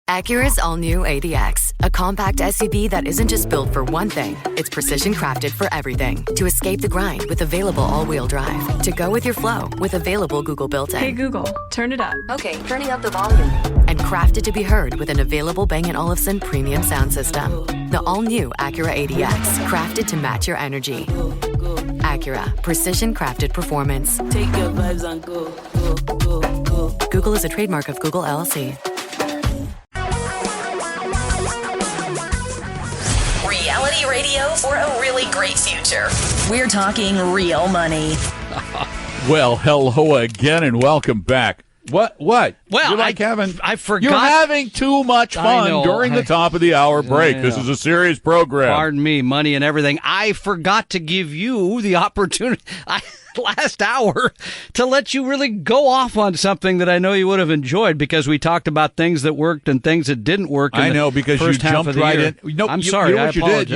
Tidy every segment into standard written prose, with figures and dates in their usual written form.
Acura's all-new ADX, a compact SUV that isn't just built for one thing. It's precision crafted for everything. To escape the grind with available all-wheel drive. To go with your flow with available Google built-in. Hey Google, turn it up. Okay, turning up the volume. And crafted to be heard with an available Bang & Olufsen premium sound system. The all-new Acura ADX, crafted to match your energy. Acura, precision crafted performance. Take your vibes and go, go, go, go. Google is a trademark of Google LLC. Reality radio for a really great future. We're talking real money. Well, hello again and welcome back. What? Well, I forgot. You're having too much fun during the top of the hour break. This is a serious program. Pardon me, money and everything. I forgot to give you the opportunity last hour to let you really go off on something that I know you would have enjoyed, because we talked about things that worked and things that didn't work. I know, because you jumped right in. No, I'm sorry. You know what you did?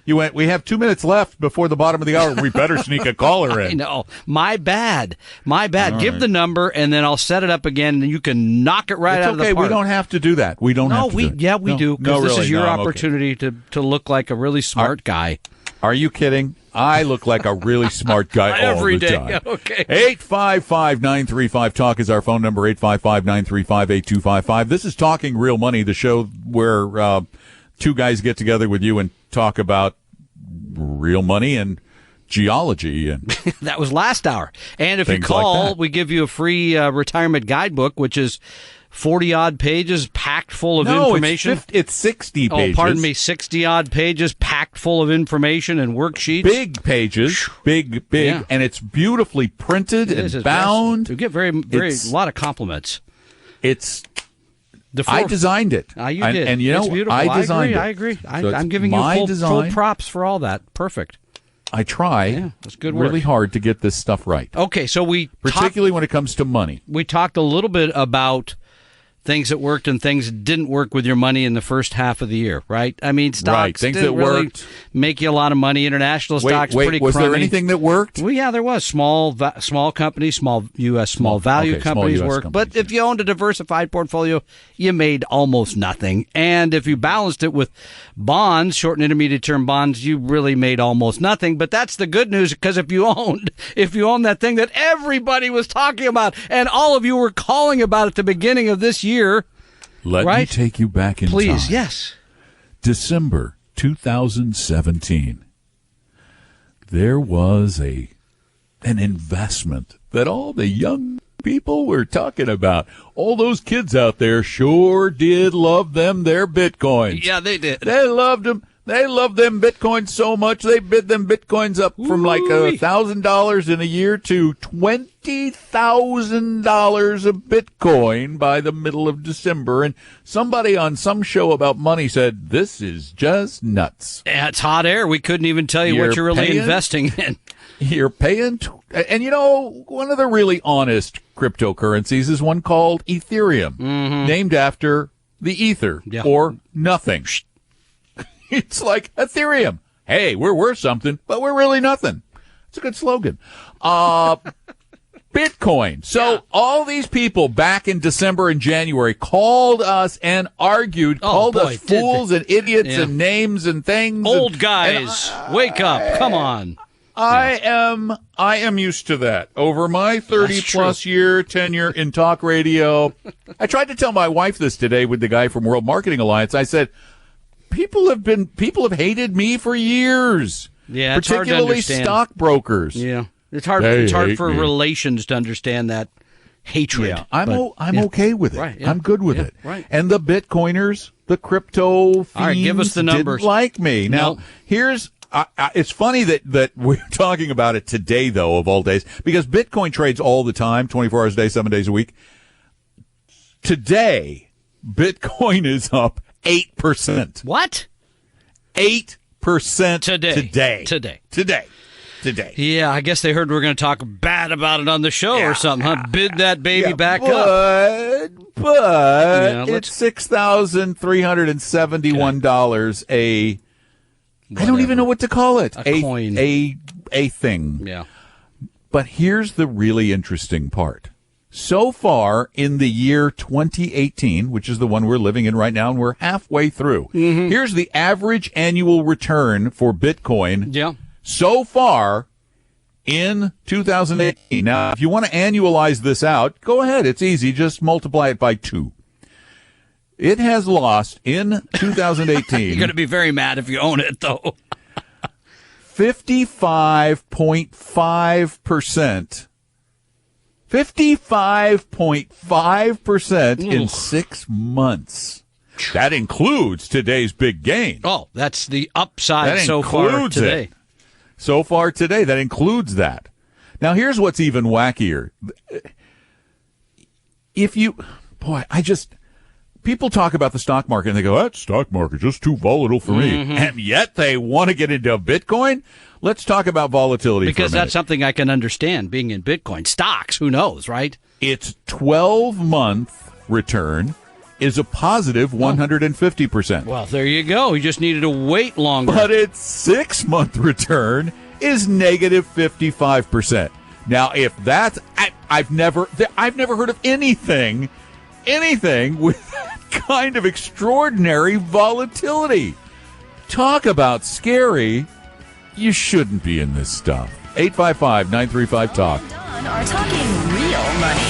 You went, we have 2 minutes left before the bottom of the hour. We better sneak a caller in. I know. My bad. Give the number, and then I'll set it up again, and you can knock it right out of the park. We don't have to do that. We don't have to do it. We do, because this is your opportunity to look like a really smart guy. Are you kidding? I look like a really smart guy every day. Time. Okay. 855-935-TALK is our phone number, 855-935-8255. This is Talking Real Money, the show where two guys get together with you and talk about real money and geology. And that was last hour. And if you call, we give you a free retirement guidebook, which is 40-odd pages packed full of information. It's 60 pages. Oh, pardon me, 60-odd pages packed full of information and worksheets. Big pages, big, yeah. And it's beautifully printed and bound. You get a lot of compliments. I designed it. You did. And you know, it's beautiful. I designed it. I agree. So I'm giving you full props for all that. Perfect. I try that's good work. Really hard to get this stuff right. Okay, so particularly when it comes to money. We talked a little bit about things that worked and things that didn't work with your money in the first half of the year, right? I mean, stocks things didn't that really worked. Make you a lot of money. International stocks pretty crummy. Was there anything that worked? Well, yeah, there was. Small companies, small U.S. small value companies worked. But if you owned a diversified portfolio, you made almost nothing. And if you balanced it with bonds, short and intermediate term bonds, you really made almost nothing. But that's the good news, because if you owned that thing that everybody was talking about and all of you were calling about at the beginning of this year, Let me take you back in time. Please, yes. December 2017. There was an investment that all the young people were talking about. All those kids out there sure did love their Bitcoins. Yeah, they did. They loved them. They loved them Bitcoins so much they bid them Bitcoins up from like $1,000 in a year to $20,000 a Bitcoin by the middle of December. And somebody on some show about money said, "This is just nuts." Yeah, it's hot air. We couldn't even tell you what you're really investing in. You're paying, and you know, one of the really honest cryptocurrencies is one called Ethereum, named after the ether or nothing. It's like Ethereum. Hey, we're worth something, but we're really nothing. It's a good slogan. Bitcoin. So all these people back in December and January called us and argued, called us fools and idiots and names and things. Old guys, wake up. Come on. I am used to that. Over my 30-plus year tenure in talk radio, I tried to tell my wife this today with the guy from World Marketing Alliance. I said, People have hated me for years. Yeah, it's particularly hard to understand. Stockbrokers. Yeah, it's hard for relations to understand that hatred. Yeah, I'm okay with it. Right, yeah. I'm good with it. Right. And the Bitcoiners, the crypto fiends, all right, give us the numbers. Didn't like me. Now, here's. It's funny that we're talking about it today, though, of all days, because Bitcoin trades all the time, 24 hours a day, 7 days a week. Today, Bitcoin is up 8%. What? 8% today. Today. Yeah, I guess they heard we were going to talk bad about it on the show or something, huh? Bid that baby back up. But it's $6,371 a... Whatever. I don't even know what to call it. A coin. A thing. Yeah. But here's the really interesting part. So far in the year 2018, which is the one we're living in right now, and we're halfway through, here's the average annual return for Bitcoin so far in 2018. Now, if you want to annualize this out, go ahead. It's easy. Just multiply it by 2. It has lost in 2018. You're going to be very mad if you own it, though. 55.5%. 55.5% in 6 months. That includes today's big gain. Oh, that's the upside so far today. So far today, that includes that. Now, here's what's even wackier. People talk about the stock market and they go, that stock market's just too volatile for me. And yet they want to get into Bitcoin? Let's talk about volatility because for a minute. That's something I can understand, being in Bitcoin. Stocks, who knows, right? Its 12-month return is a positive 150%. Well, there you go. You just needed to wait longer. But its 6-month return is negative 55%. Now, if that's, I've never heard of anything with that kind of extraordinary volatility. Talk about scary. You shouldn't be in this stuff. 855-935-TALK. Are talking real money.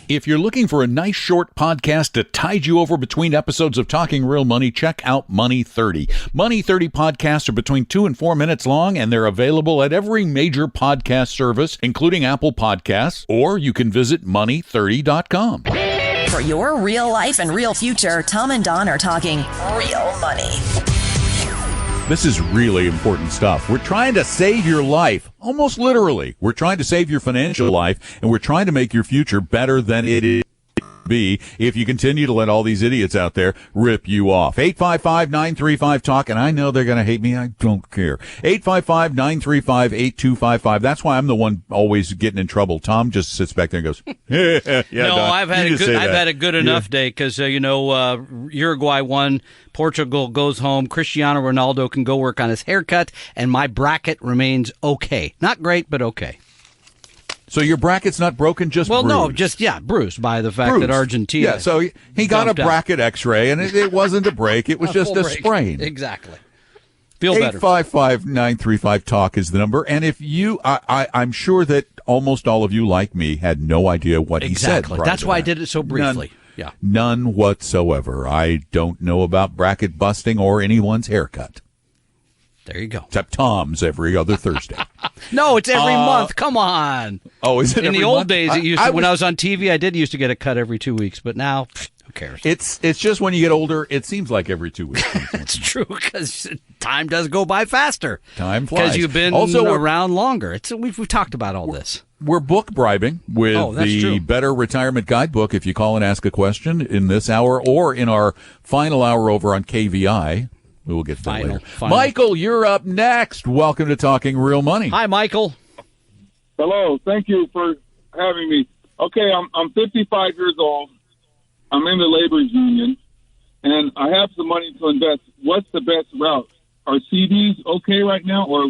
If you're looking for a nice short podcast to tide you over between episodes of Talking Real Money, check out Money 30. Money 30 podcasts are between 2 and 4 minutes long, and they're available at every major podcast service, including Apple Podcasts, or you can visit money30.com. For your real life and real future, Tom and Don are talking real money. This is really important stuff. We're trying to save your life, almost literally. We're trying to save your financial life, and we're trying to make your future better than it is be if you continue to let all these idiots out there rip you off. 855-935-TALK, and I know they're going to hate me. I don't care. 855-935-8255. That's why I'm the one always getting in trouble. Tom just sits back there and goes, yeah, no, Don, I've had a good enough day because, Uruguay won. Portugal goes home. Cristiano Ronaldo can go work on his haircut, and my bracket remains okay. Not great, but okay. So your bracket's not broken, just bruised? Well, no, bruised by the fact that Argentina. Yeah, so he got a bracket X-ray, and it wasn't a break. It was just a sprain. Exactly. Feel better. 855-935-TALK is the number. And if you, I'm sure that almost all of you, like me, had no idea what he said. Exactly. That's why I did it so briefly. None whatsoever. I don't know about bracket busting or anyone's haircut. There you go. Except Tom's every other Thursday. No, it's every month. Come on. Oh, is it in the old days? It used to, when I was on TV, I did used to get a cut every 2 weeks, but now, who cares? It's just when you get older, it seems like every 2 weeks. It's true because time does go by faster. Time flies. Because you've been around longer. We've talked about all this. We're book bribing with the Better Retirement Guidebook. If you call and ask a question in this hour or in our final hour over on KVI. We will get to that later. Michael, you're up next. Welcome to Talking Real Money. Hi, Michael. Hello. Thank you for having me. Okay, I'm 55 years old. I'm in the labor union, and I have some money to invest. What's the best route? Are CDs okay right now, or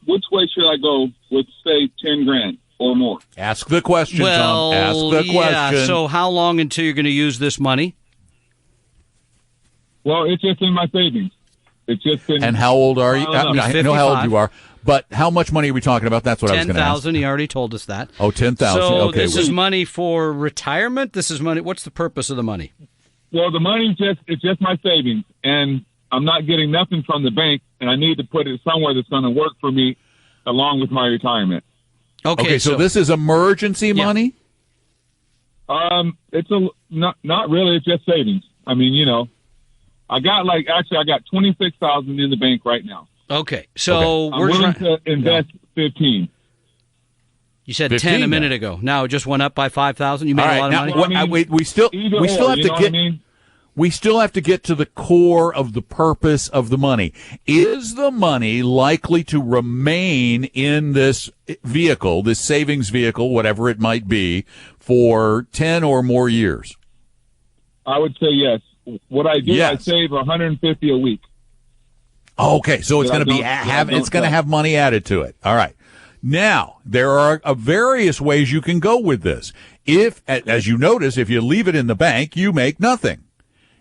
which way should I go with, say, 10 grand or more? Ask the question, Tom. Ask the question. So how long until you're going to use this money? Well, it's just in my savings. And how old are you? I know how old you are, but how much money are we talking about? That's what I was going to ask. 10,000. He already told us that. Oh, 10,000. So okay. This is money for retirement? This is money. What's the purpose of the money? Well, the money it's just my savings, and I'm not getting nothing from the bank, and I need to put it somewhere that's going to work for me along with my retirement. Okay, so this is emergency money? It's not really. It's just savings. I mean, I got 26,000 in the bank right now. Okay, so I'm willing to invest 15. You said 10 a minute ago. Now it just went up by 5,000. You made a lot of money. We still have to get. We still have to get to the core of the purpose of the money. Is the money likely to remain in this vehicle, this savings vehicle, whatever it might be, for 10 or more years? I would say yes. What I do, I save $150 a week. Okay, so it's going to have money added to it. All right. Now, there are various ways you can go with this. If, as you notice, if you leave it in the bank, you make nothing.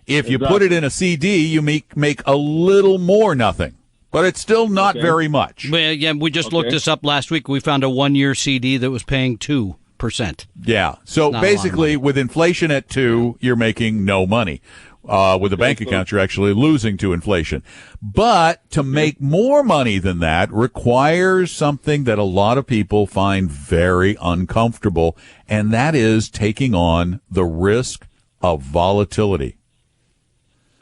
If you put it in a CD, you make a little more nothing. But it's still not very much. Well, yeah, we just looked this up last week. We found a 1-year CD that was paying 2%. Yeah. So basically, with inflation at 2%, you're making no money. With a bank account, you're actually losing to inflation. But to make more money than that requires something that a lot of people find very uncomfortable, and that is taking on the risk of volatility.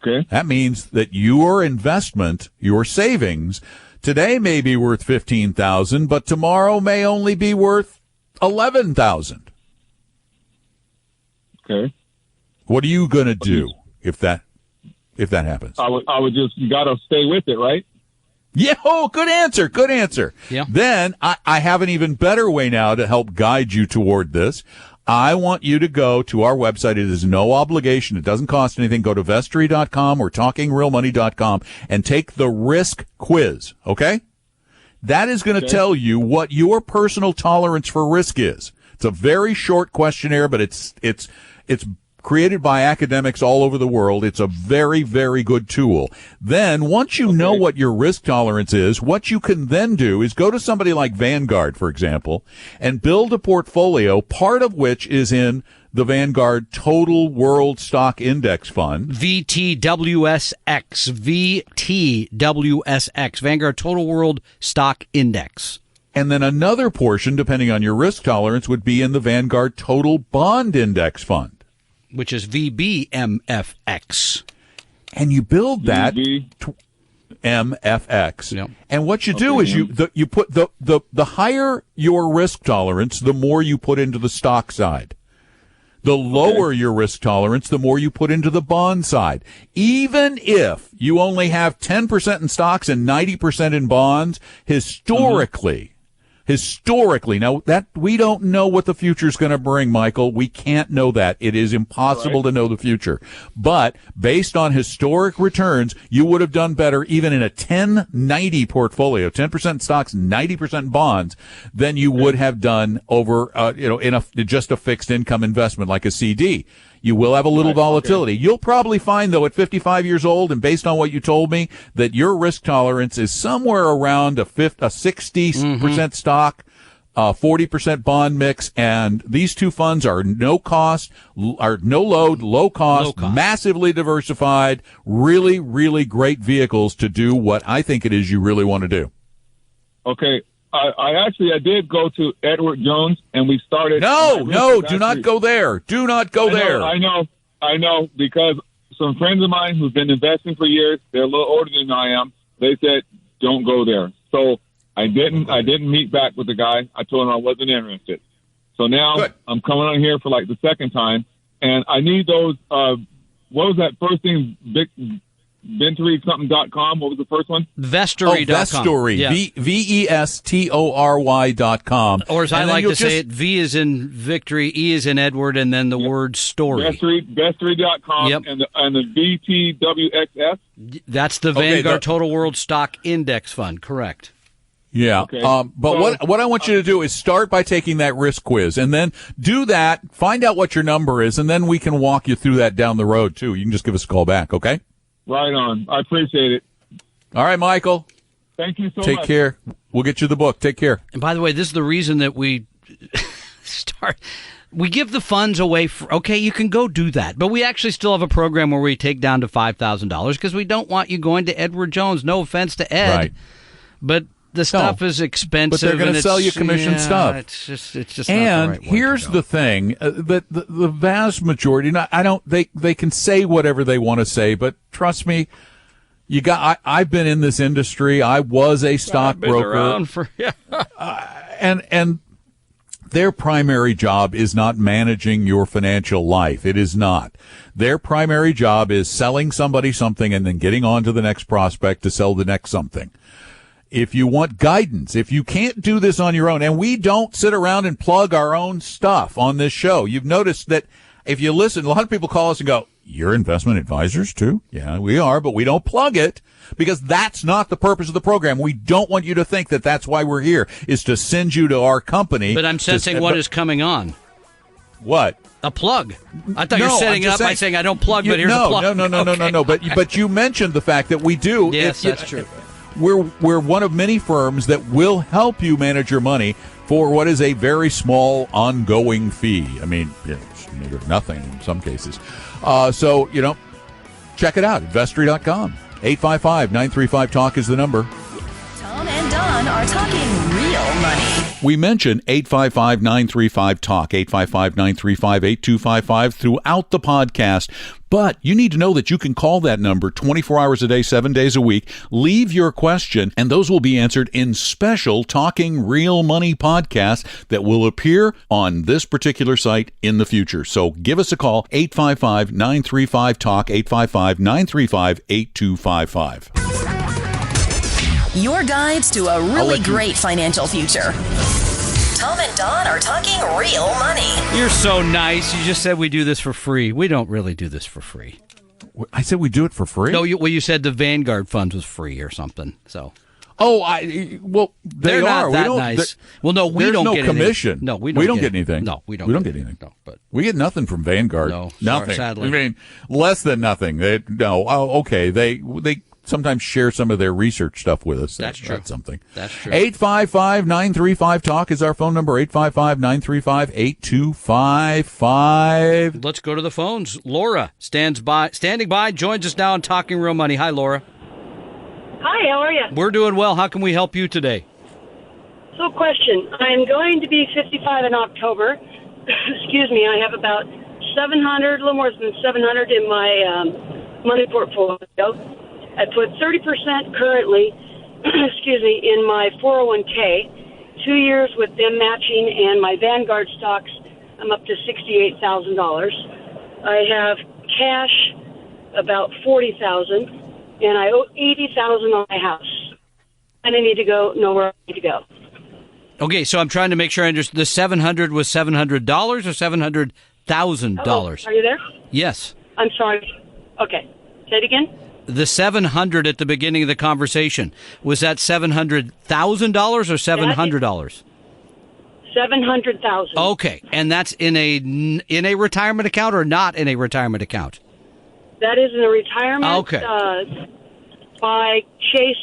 Okay. That means that your investment, your savings, today may be worth $15,000, but tomorrow may only be worth $11,000. Okay. What are you going to do if that happens? I would just, you got to stay with it, right? Yeah. Oh, good answer. Good answer. Yeah. Then I have an even better way now to help guide you toward this. I want you to go to our website. It is no obligation. It doesn't cost anything. Go to Vestory.com or TalkingRealMoney.com and take the risk quiz. Okay? That is going to tell you what your personal tolerance for risk is. It's a very short questionnaire, but it's created by academics all over the world. It's a very, very good tool. Then, once you know what your risk tolerance is, what you can then do is go to somebody like Vanguard, for example, and build a portfolio, part of which is in the Vanguard Total World Stock Index Fund. VTWSX, Vanguard Total World Stock Index. And then another portion, depending on your risk tolerance, would be in the Vanguard Total Bond Index Fund, which is VBMFX. And you build that MFX. Yep. And what you do is you put the higher your risk tolerance, the more you put into the stock side. The lower your risk tolerance, the more you put into the bond side. Even if you only have 10% in stocks and 90% in bonds, historically, now that we don't know what the future is going to bring, Michael. We can't know that. It is impossible to know the future. But based on historic returns, you would have done better even in a 10-90 portfolio, 10% stocks, 90% bonds, than you would have done over, in just a fixed income investment like a CD. You will have a little volatility. Okay. You'll probably find, though, at 55 years old, and based on what you told me, that your risk tolerance is somewhere around a 60% stock, 40% bond mix, and these two funds are no cost, are no load, low cost, massively diversified, really, really great vehicles to do what I think it is you really want to do. Okay. I did go to Edward Jones, and we started. No, do not go there. Do not go there. I know, because some friends of mine who've been investing for years, they're a little older than I am. They said, don't go there. So I didn't meet back with the guy. I told him I wasn't interested. So now I'm coming on here for like the second time, and I need those, what was that first thing, Ventory.com. What was the first one? Vestory.com. Vestory. Yeah. Vestory.com. Or as I like to say it, V is in victory, E is in Edward, and then the word story. Vestory.com. Yep. And the VTWXF. That's the Vanguard Total World Stock Index Fund. Correct. Yeah. Okay. But what I want you to do is start by taking that risk quiz, and then do that, find out what your number is, and then we can walk you through that down the road, too. You can just give us a call back, okay? Right on. I appreciate it. All right, Michael. Thank you so much. Take care. We'll get you the book. Take care. And by the way, this is the reason that we we give the funds away. You can go do that. But we actually still have a program where we take down to $5,000 because we don't want you going to Edward Jones. No offense to Ed. Right. But the stuff is expensive. But they're going to sell you commission stuff. It's just and not the right way here's to go. the thing: that the vast majority, they can say whatever they want to say, but trust me, I've been in this industry. I was a stockbroker, and their primary job is not managing your financial life. It is not. Their primary job is selling somebody something and then getting on to the next prospect to sell the next something. If you want guidance, if you can't do this on your own, and we don't sit around and plug our own stuff on this show. You've noticed that if you listen, a lot of people call us and go, "You're investment advisors too?" Yeah, we are, but we don't plug it because that's not the purpose of the program. We don't want you to think that that's why we're here, is to send you to our company. But I'm sensing what is coming on. What? A plug. I thought you were setting up by saying I don't plug, but here's a plug. No. But you mentioned the fact that we do. Yes, that's true. We're one of many firms that will help you manage your money for what is a very small ongoing fee. I mean, it's nothing in some cases. So, check it out. Investory.com. 855-935-TALK is the number. Tom and Don are talking real money. We mentioned 855-935-TALK, 855-935-8255 throughout the podcast. But you need to know that you can call that number 24 hours a day, 7 days a week. Leave your question, and those will be answered in special Talking Real Money podcasts that will appear on this particular site in the future. So give us a call, 855-935-TALK, 855-935-8255. Your guides to a really great financial future. Tom and Don are talking real money. You're so nice. You just said we do this for free. We don't really do this for free. I said we do it for free? No, you said the Vanguard funds was free or something. So. They're not that nice. Well, no, we don't get commission. Anything. No, we don't get anything. No, we don't get anything. No, but we get nothing from Vanguard. No, nothing. Sadly. I mean, less than nothing. They sometimes share some of their research stuff with us. That's true. That's something. That's true. 855-935-TALK is our phone number, 855-935-8255. Let's go to the phones. Laura standing by, joins us now on Talking Real Money. Hi, Laura. Hi, how are you? We're doing well. How can we help you today? So, question. I'm going to be 55 in October. Excuse me. I have about 700, a little more than 700 in my money portfolio. I put 30% currently, excuse me, in my 401k, 2 years with them matching, and my Vanguard stocks, I'm up to $68,000. I have cash, about $40,000, and I owe $80,000 on my house. And I need to know where I need to go. Okay, so I'm trying to make sure I understand. The 700 was $700 or $700,000? Are you there? Yes. I'm sorry. Okay. Say it again. The 700 at the beginning of the conversation, was that $700,000 or $700? $700,000. Okay, and that's in a retirement account or not in a retirement account? That is in a retirement. Okay. By Chase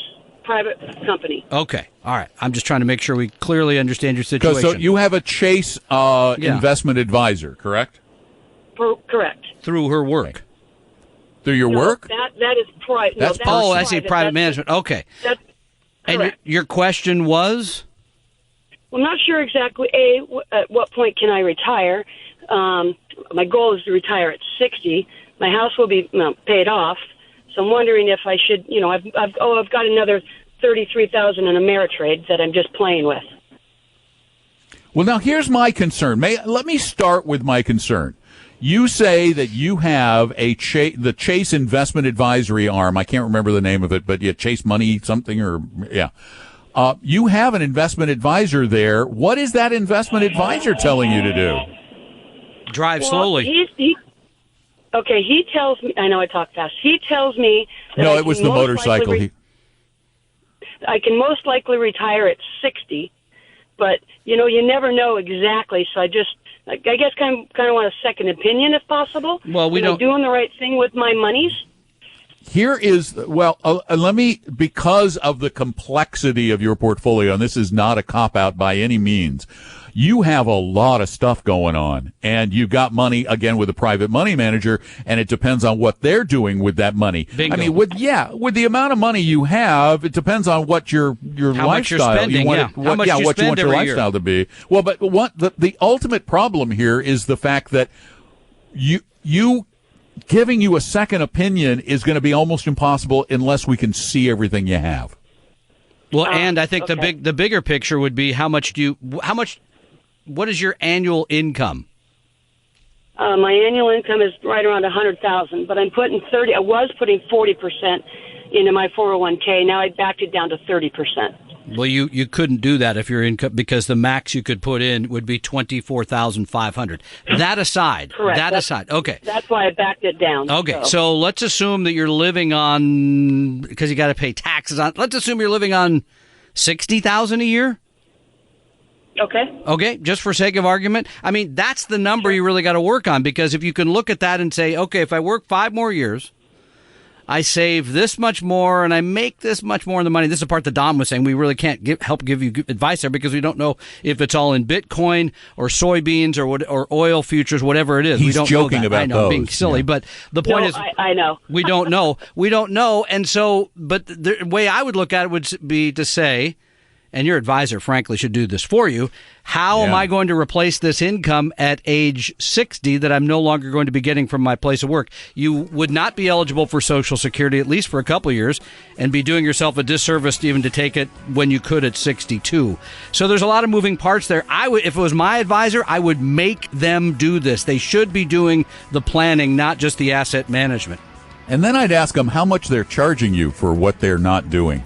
Private Company. Okay, all right. I'm just trying to make sure we clearly understand your situation. So you have a Chase investment advisor, correct? Correct. Through her work. Okay. Through your work? That is private. I see, private management. Okay. That's correct. And your question was? Well, I'm not sure exactly, at what point can I retire. My goal is to retire at 60. My house will be paid off. So I'm wondering if I should, I've got another $33,000 in Ameritrade that I'm just playing with. Well, now here's my concern. Let me start with my concern. You say that you have the Chase Investment Advisory arm. I can't remember the name of it, but Chase Money something you have an investment advisor there. What is that investment advisor telling you to do? Drive slowly. He tells me, I know I talk fast. He tells me that it was the motorcycle. I can most likely retire at 60, but, you never know exactly, so I guess kind of want a second opinion if possible. Well, we don't. Am I doing the right thing with my monies? Here is, because of the complexity of your portfolio, and this is not a cop-out by any means, you have a lot of stuff going on, and you've got money, again, with a private money manager, and it depends on what they're doing with that money. Bingo. I mean, with the amount of money you have, it depends on what your how lifestyle, much you're spending, what you want your lifestyle to be. Well, but the ultimate problem here is the fact that you giving you a second opinion is going to be almost impossible unless we can see everything you have. Well, and I think the bigger picture would be what is your annual income? My annual income is right around $100,000, but I'm putting 30. I was putting 40% into my 401k. Now I backed it down to 30%. Well, you couldn't do that if your income, because the max you could put in would be $24,500. That aside. Correct. Okay. That's why I backed it down. Okay. So let's assume that you're living on, because you got to pay taxes on. Let's assume you're living on $60,000 a year. Okay, just for sake of argument. I mean, that's the number you really got to work on, because if you can look at that and say, okay, if I work 5 more years, I save this much more and I make this much more in the money. This is the part that Don was saying. We really can't help give you advice there because we don't know if it's all in Bitcoin or soybeans or oil futures, whatever it is. He's we don't joking know that. about I know, those. I'm being silly, but the point is, I know. We don't know. We don't know. And so, but the way I would look at it would be to say, and your advisor, frankly, should do this for you. How am I going to replace this income at age 60 that I'm no longer going to be getting from my place of work? You would not be eligible for Social Security, at least for a couple of years, and be doing yourself a disservice even to take it when you could at 62. So there's a lot of moving parts there. If it was my advisor, I would make them do this. They should be doing the planning, not just the asset management. And then I'd ask them how much they're charging you for what they're not doing.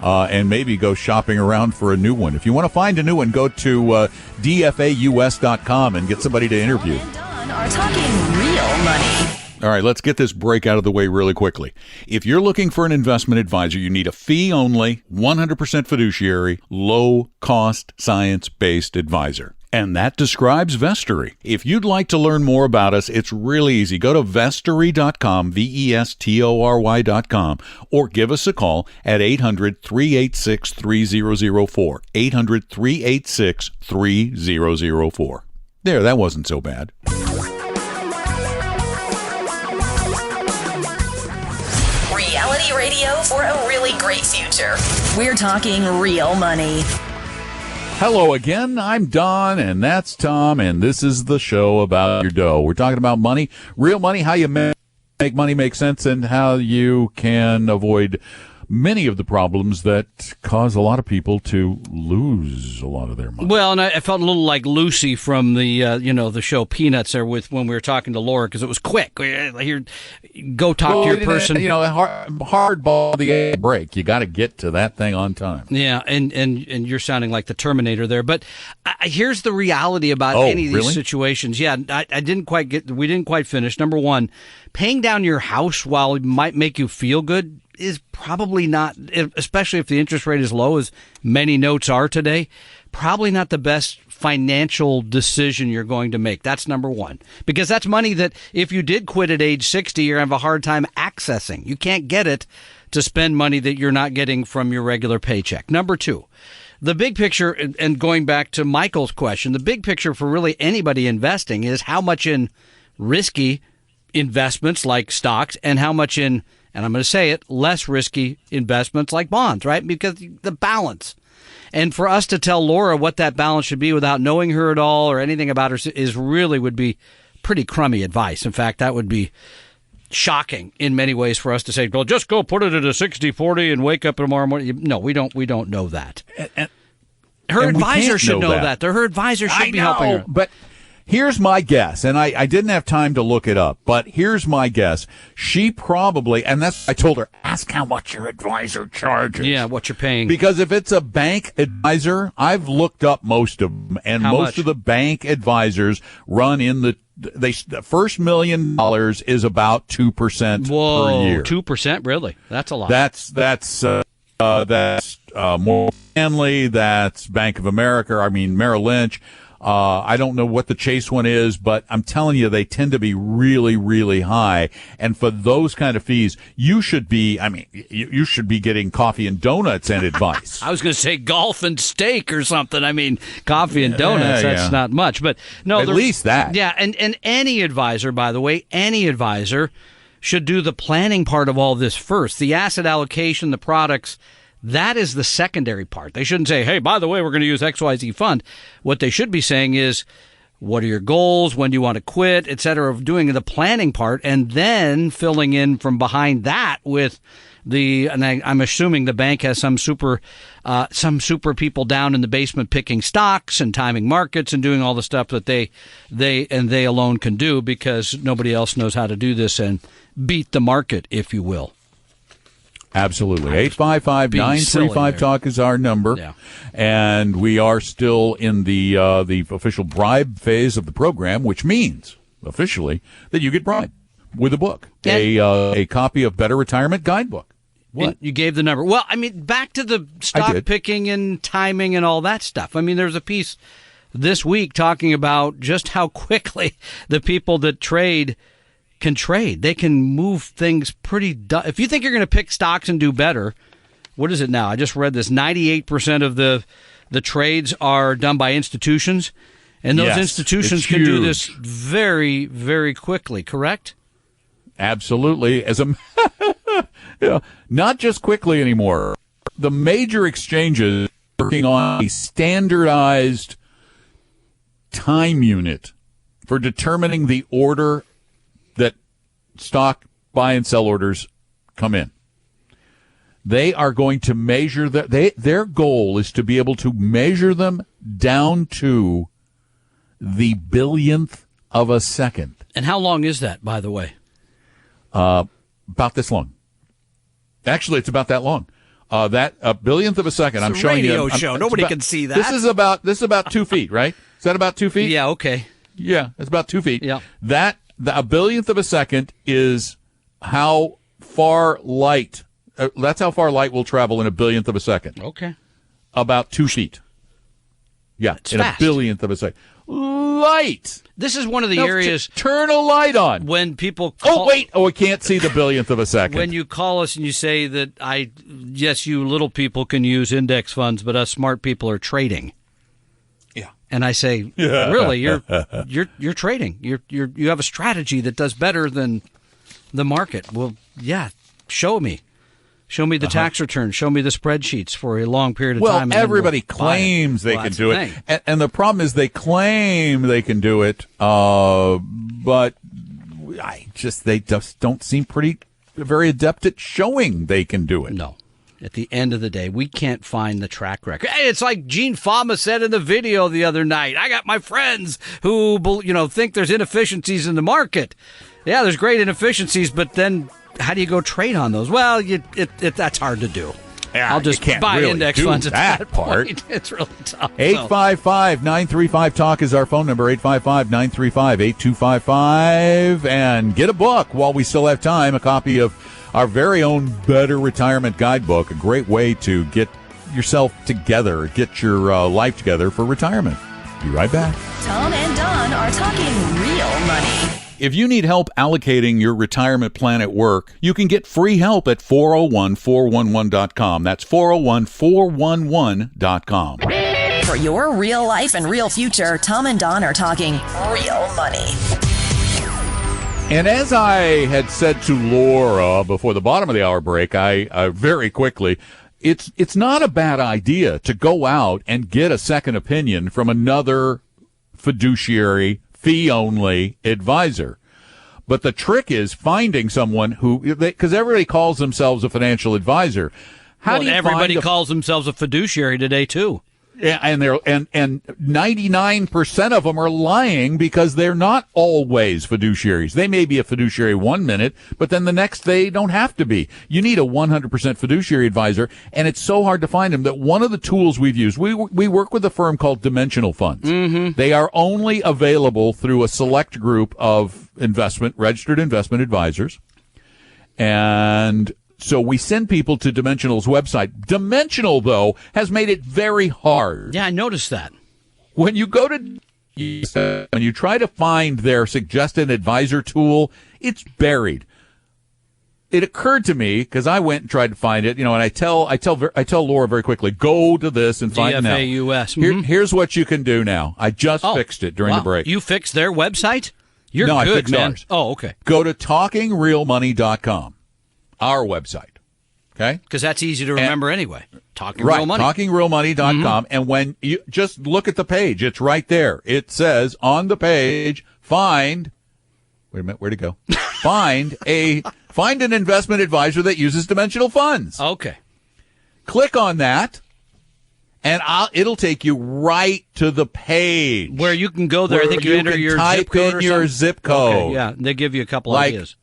And maybe go shopping around for a new one. If you want to find a new one, go to dfaus.com and get somebody to interview. And Don are talking real money. All right, let's get this break out of the way really quickly. If you're looking for an investment advisor, you need a fee-only, 100% fiduciary, low-cost, science-based advisor. And that describes Vestory. If you'd like to learn more about us, it's really easy. Go to vestory.com, vestory.com, or give us a call at 800-386-3004, 800-386-3004. There, that wasn't so bad. Reality radio for a really great future. We're talking real money. Hello again. I'm Don, and that's Tom, and this is the show about your dough. We're talking about money, real money, how you make money make sense, and how you can avoid many of the problems that cause a lot of people to lose a lot of their money. Well, and I felt a little like Lucy from the the show Peanuts there when we were talking to Laura, because it was quick. Here, go talk to your person. Hardball the break. You got to get to that thing on time. Yeah, and you're sounding like the Terminator there. But here's the reality about any of these situations. Yeah, we didn't quite finish. Number one, paying down your house while it might make you feel good is probably not, especially if the interest rate is low, as many notes are today, probably not the best financial decision you're going to make. That's number one. Because that's money that if you did quit at age 60, you're going to have a hard time accessing. You can't get it to spend money that you're not getting from your regular paycheck. Number two, the big picture, and going back to Michael's question, the big picture for really anybody investing is how much in risky investments like stocks and how much in, and I'm going to say it, less risky investments like bonds, right? Because the balance. And for us to tell Laura what that balance should be without knowing her at all or anything about her would be pretty crummy advice. In fact, that would be shocking in many ways for us to say, well, just go put it at a 60-40 and wake up tomorrow morning. No, we don't know that. Her advisor should know that. Her advisor should be helping her. But here's my guess, and I didn't have time to look it up, but here's my guess. She probably, and I told her, ask how much your advisor charges. Yeah, what you're paying. Because if it's a bank advisor, I've looked up most of them, and most of the bank advisors run in the first $1 million is about 2% per year. 2%? Really? That's a lot. That's Morgan Stanley, that's Bank of America, Merrill Lynch. I don't know what the Chase one is, but I'm telling you, they tend to be really, really high. And for those kind of fees, you should be getting coffee and donuts and advice. I was going to say golf and steak or something. Coffee and donuts, that's not much. But no, at least that. Yeah, and any advisor, by the way, should do the planning part of all this first. The asset allocation, the products, that is the secondary part. They shouldn't say, hey, by the way, we're going to use XYZ fund. What they should be saying is, what are your goals? When do you want to quit, et cetera, of doing the planning part, and then filling in from behind that with I'm assuming the bank has some super people down in the basement picking stocks and timing markets and doing all the stuff that they alone can do, because nobody else knows how to do this and beat the market, if you will. Absolutely. 855-935-TALK is our number. Yeah. And we are still in the official bribe phase of the program, which means, officially, that you get bribed with a book, a copy of Better Retirement Guidebook. What? You gave the number. Well, I mean, back to the stock picking and timing and all that stuff. I mean, there's a piece this week talking about just how quickly the people that trade can trade. They can move things pretty. If you think you're going to pick stocks and do better, what is it now? I just read this. 98% of the trades are done by institutions, and those institutions can do this very, very quickly. Correct? Absolutely. Not just quickly anymore. The major exchanges are working on a standardized time unit for determining the order that stock buy and sell orders come in. They are going to measure their goal is to be able to measure them down to the billionth of a second. And how long is that, by the way? About this long. Actually, it's about that long. That a billionth of a second. I'm showing you. Radio show. Nobody can see that. This is about 2 feet, right? Is that about 2 feet? Yeah. Okay. Yeah, it's about 2 feet. Yeah. A billionth of a second is how far light. That's how far light will travel in a billionth of a second. Okay. About 2 feet. Yeah, it's in fast. A billionth of a second. Light. This is one of the areas. Turn a light on. When people call, I can't see the billionth of a second. When you call us and you say that yes, you little people can use index funds, but us smart people are trading. Yeah. And I say, really, you're trading. You have a strategy that does better than the market. Well, yeah, show me. Show me the tax return. Show me the spreadsheets for a long period of time. Well, everybody claims they can do it. And the problem is they claim they can do it, but they just don't seem very adept at showing they can do it. No. At the end of the day, we can't find the track record. Hey, it's like Gene Fama said in the video the other night. I got my friends who, think there's inefficiencies in the market. Yeah, there's great inefficiencies, but then how do you go trade on those? Well, that's hard to do. Yeah, I'll just buy really index funds at that part. Point. It's really tough. 855-935-TALK is our phone number, 855-935-8255. And get a book while we still have time, a copy of our very own Better Retirement Guidebook, a great way to get yourself together, get your life together for retirement. Be right back. Tom and Don are talking real money. If you need help allocating your retirement plan at work, you can get free help at 401-411.com. That's 401-411.com. For your real life and real future, Tom and Don are talking real money. And as I had said to Laura before the bottom of the hour break, I very quickly, it's not a bad idea to go out and get a second opinion from another fiduciary fee-only advisor. But the trick is finding someone because everybody calls themselves a financial advisor. Everybody calls themselves a fiduciary today too. Yeah, and 99% of them are lying because they're not always fiduciaries. They may be a fiduciary 1 minute, but then the next they don't have to be. You need a 100% fiduciary advisor, and it's so hard to find them that one of the tools we've used, we work with a firm called Dimensional Funds. Mm-hmm. They are only available through a select group of registered investment advisors, and so we send people to Dimensional's website. Dimensional, though, has made it very hard. Yeah, I noticed that. When you go to and you try to find their suggested advisor tool, it's buried. It occurred to me because I went and tried to find it, and I tell Laura very quickly, go to this and find it now. DFAUS. Mm-hmm. Here's what you can do now. I just fixed it during the break. You fixed their website? You're good, I fixed man. Ours. Oh, okay. Go to talkingrealmoney.com. Our website, okay? Because that's easy to remember anyway. Talking Real Money. TalkingRealMoney.com. Mm-hmm. And when you just look at the page, it's right there. It says on the page, wait a minute, where'd it go? Find an investment advisor that uses Dimensional Funds. Okay. Click on that, and it'll take you right to the page. Where you can go there. I think you enter your zip code. Type in your zip code. Okay, yeah, they give you a couple ideas.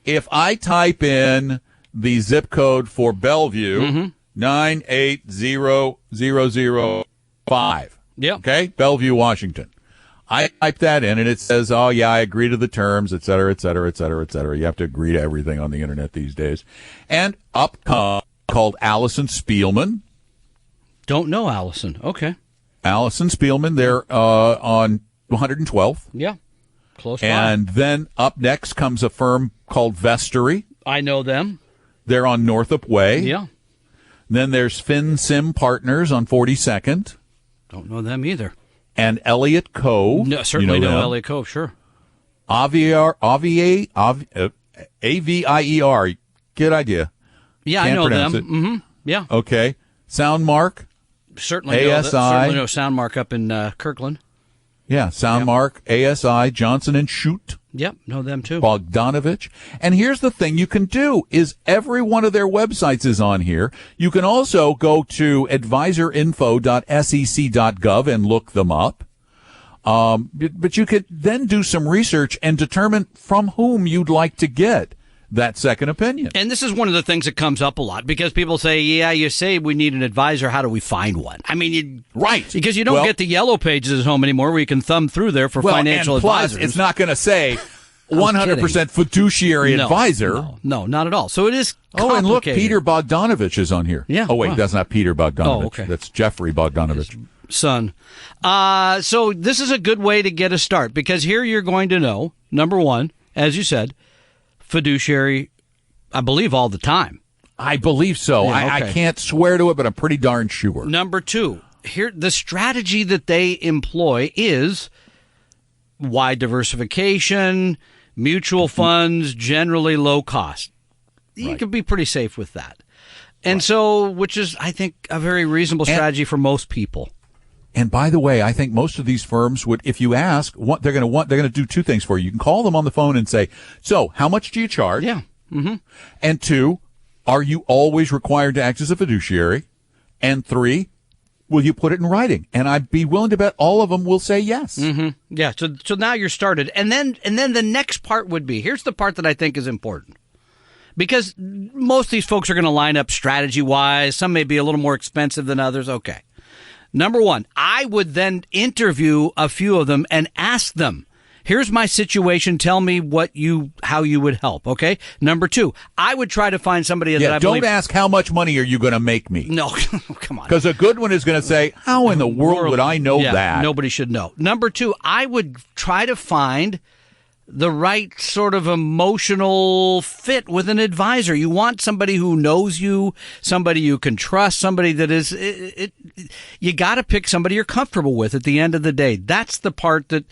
If I type in the zip code for Bellevue, 98005, Yep. okay, Bellevue, Washington, I type that in, and it says, oh, yeah, I agree to the terms, et cetera, et cetera, et cetera, et cetera. You have to agree to everything on the Internet these days. And up called Allison Spielman. Don't know Allison. Okay. Allison Spielman, they're on 112th. Yeah, close by. And then up next comes a firm called Vestery. I know them. They're on Northup Way. Yeah. Then there's FinSim Partners on 42nd. Don't know them either. And Elliott Cove. No, certainly know Elliott Cove, sure. Avier. Good idea. Yeah, Can't I know them. Mm-hmm. Yeah. Okay. Soundmark. Certainly know Soundmark up in Kirkland. Yeah, Soundmark, ASI, Johnson & Shute. Yep, know them too. Bogdanovich. And here's the thing you can do is every one of their websites is on here. You can also go to advisorinfo.sec.gov and look them up. But you could then do some research and determine from whom you'd like to get that second opinion. And this is one of the things that comes up a lot because people say, yeah, you say we need an advisor. How do we find one? I mean, right. Because you don't get the yellow pages at home anymore where you can thumb through there for financial and plus, advisors. It's not going to say 100% fiduciary advisor. No, not at all. So it is complicated. Oh, and look, Peter Bogdanovich is on here. Yeah. Oh, wait, that's not Peter Bogdanovich. Oh, okay. That's Jeffrey Bogdanovich. His son. So this is a good way to get a start because here you're going to know, number one, as you said, fiduciary, I believe, all the time. I believe so. Yeah, okay. I can't swear to it, but I'm pretty darn sure. Number two, here the strategy that they employ is wide diversification, mutual funds, generally low cost. You can be pretty safe with that. And so, which is, I think, a very reasonable strategy for most people. And by the way, I think most of these firms would, if you ask, they're going to do two things for you. You can call them on the phone and say, so how much do you charge? Yeah. Mm-hmm. And two, are you always required to act as a fiduciary? And three, will you put it in writing? And I'd be willing to bet all of them will say yes. Mm-hmm. Yeah. So now you're started. And then the next part would be, here's the part that I think is important. Because most of these folks are going to line up strategy-wise. Some may be a little more expensive than others. Okay. Number one, I would then interview a few of them and ask them, here's my situation. Tell me how you would help. Okay. Number two, I would try to find somebody that I believe. Don't ask how much money are you going to make me. No, come on. Because a good one is going to say, how in the world would I know that? Nobody should know. Number two, I would try to find the right sort of emotional fit with an advisor. You want somebody who knows you, somebody you can trust, somebody that is, you got to pick somebody you're comfortable with at the end of the day. That's the part that,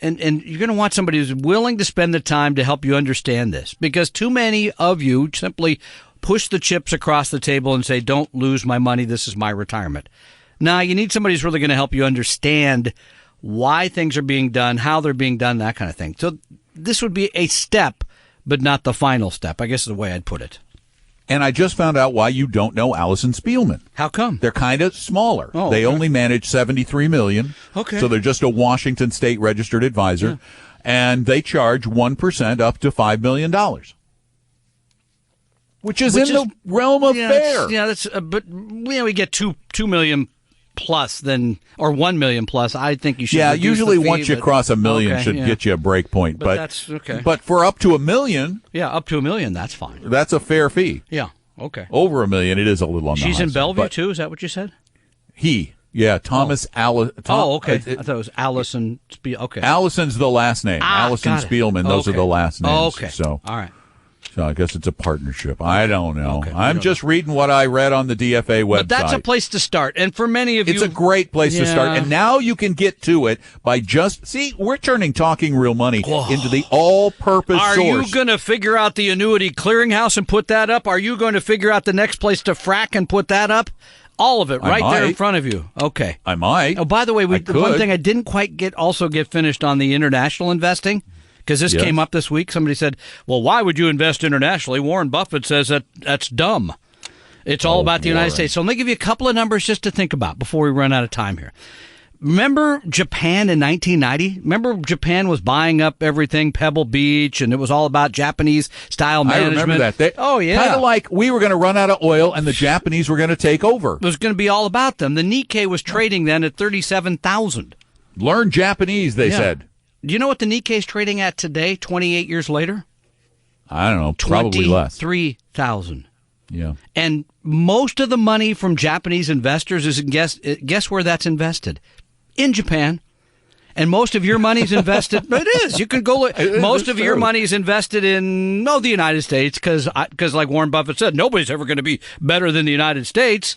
and you're going to want somebody who's willing to spend the time to help you understand this, because too many of you simply push the chips across the table and say, don't lose my money. This is my retirement. Now you need somebody who's really going to help you understand why things are being done, how they're being done, that kind of thing. So this would be a step, but not the final step, I guess is the way I'd put it. And I just found out why you don't know Allison Spielman. How come? They're kind of smaller. Oh, they only manage $73 million. Okay. So they're just a Washington State registered advisor. Yeah. And they charge 1% up to $5 million. Which is the realm of fair. But we get $2 million plus then, or $1 million plus. I think you should. Yeah, usually once you cross $1 million should get you a break point. But that's okay. But for up to $1 million, up to $1 million, that's fine. That's a fair fee. Yeah, okay. Over $1 million, it is a little on the high side. She's in Bellevue too. Is that what you said? Thomas. Okay. I thought it was Allison. Okay. Allison's the last name. Allison Spielman. Those are the last names. Okay. So all right. So I guess it's a partnership. I don't know. Okay, I'm just reading what I read on the DFA website. But that's a place to start. And for many of you, it's a great place to start. And now you can get to it by we're turning Talking Real Money into the all-purpose source. Are you going to figure out the annuity clearinghouse and put that up? Are you going to figure out the next place to frack and put that up? All of it right there in front of you. Okay. I might. Oh, by the way, one thing I didn't quite get finished on the international investing. Because this came up this week. Somebody said, well, why would you invest internationally? Warren Buffett says that's dumb. It's all about the United States. So let me give you a couple of numbers just to think about before we run out of time here. Remember Japan in 1990? Remember Japan was buying up everything, Pebble Beach, and it was all about Japanese-style management? I remember that. Kind of like we were going to run out of oil and the Japanese were going to take over. It was going to be all about them. The Nikkei was trading then at 37,000. Learn Japanese, they said. Do you know what the Nikkei is trading at today, 28 years later? I don't know, probably less. 23,000. Yeah. And most of the money from Japanese investors is, guess where that's invested? In Japan. And most of your money's invested. It is. You can go look. Most of your money's invested in the United States because, like Warren Buffett said, nobody's ever going to be better than the United States.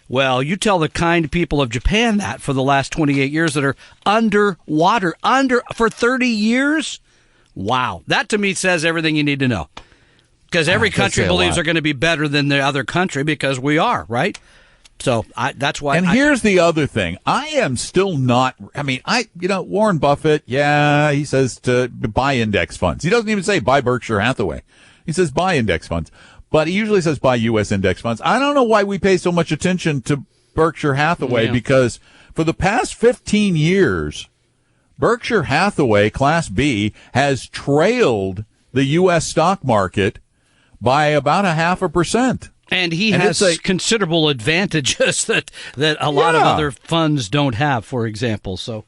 Well, you tell the kind people of Japan that for the last 28 years that are underwater, for 30 years. Wow. That to me says everything you need to know. Because every country believes they're going to be better than the other country because we are, right? So that's why. And here's the other thing. I am still not. I mean, Warren Buffett. Yeah, he says to buy index funds. He doesn't even say buy Berkshire Hathaway. He says buy index funds, but he usually says buy U.S. index funds. I don't know why we pay so much attention to Berkshire Hathaway because for the past 15 years, Berkshire Hathaway Class B has trailed the U.S. stock market by about 0.5%. And he has considerable advantages that a lot of other funds don't have, for example. So,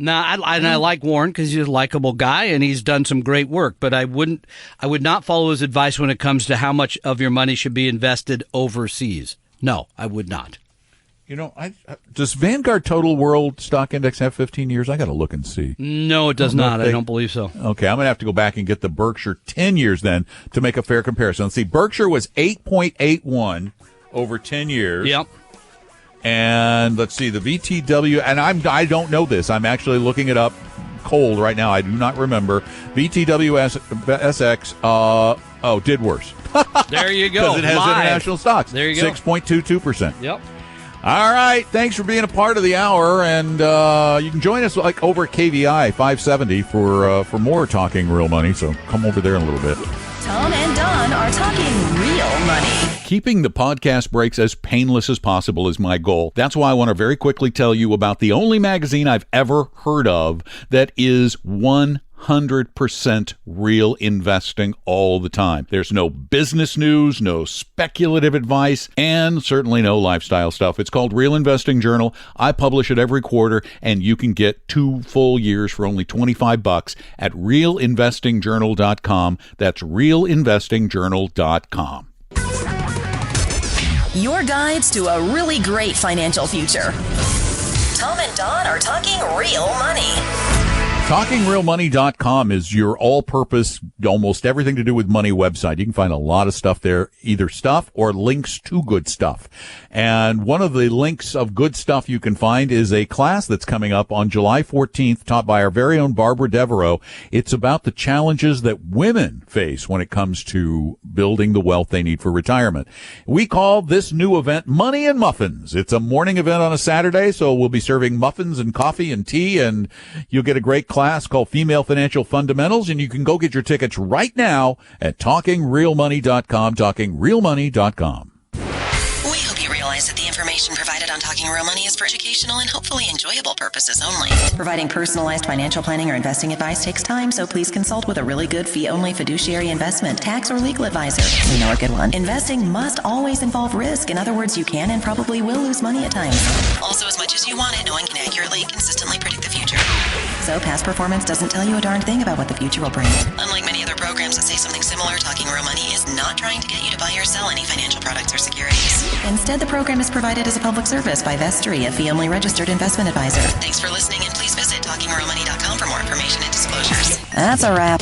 I like Warren because he's a likable guy and he's done some great work. But I would not follow his advice when it comes to how much of your money should be invested overseas. No, I would not. Does Vanguard Total World Stock Index have 15 years? I got to look and see. No, it does not. I don't believe so. Okay, I'm going to have to go back and get the Berkshire 10 years then to make a fair comparison. Let's see, Berkshire was 8.81 over 10 years. Yep. And let's see, the VTW, and I don't know this. I'm actually looking it up cold right now. I do not remember. VTWSX, did worse. There you go. Because it has international stocks. There you go. 6.22%. Yep. All right. Thanks for being a part of the hour. And you can join us over at KVI 570 for more Talking Real Money. So come over there in a little bit. Tom and Don are talking real money. Keeping the podcast breaks as painless as possible is my goal. That's why I want to very quickly tell you about the only magazine I've ever heard of that is 100% real investing all the time. There's no business news, no speculative advice, and certainly no lifestyle stuff. It's called Real Investing Journal. I publish it every quarter, and you can get 2 full years for only $25 at realinvestingjournal.com. That's realinvestingjournal.com. Your guides to a really great financial future. Tom and Don are talking real money. TalkingRealMoney.com is your all-purpose, almost everything to do with money website. You can find a lot of stuff there, either stuff or links to good stuff. And one of the links of good stuff you can find is a class that's coming up on July 14th, taught by our very own Barbara Devereaux. It's about the challenges that women face when it comes to building the wealth they need for retirement. We call this new event Money and Muffins. It's a morning event on a Saturday, so we'll be serving muffins and coffee and tea, and you'll get a great class called Female Financial Fundamentals, and you can go get your tickets right now at TalkingRealMoney.com, TalkingRealMoney.com. We hope you realize that the information provided on Talking Real Money is for educational and hopefully enjoyable purposes only. Providing personalized financial planning or investing advice takes time, so please consult with a really good fee-only fiduciary investment, tax, or legal advisor. We know a good one. Investing must always involve risk. In other words, you can and probably will lose money at times. Also, as much as you want it, no one can accurately, consistently predict the future. So past performance doesn't tell you a darn thing about what the future will bring. Unlike many other programs that say something similar, Talking Real Money is not trying to get you to buy or sell any financial products or securities. Instead, the program is provided as a public service by Vestry, a fee-only registered investment advisor. Thanks for listening, and please visit TalkingRealMoney.com for more information and disclosures. That's a wrap.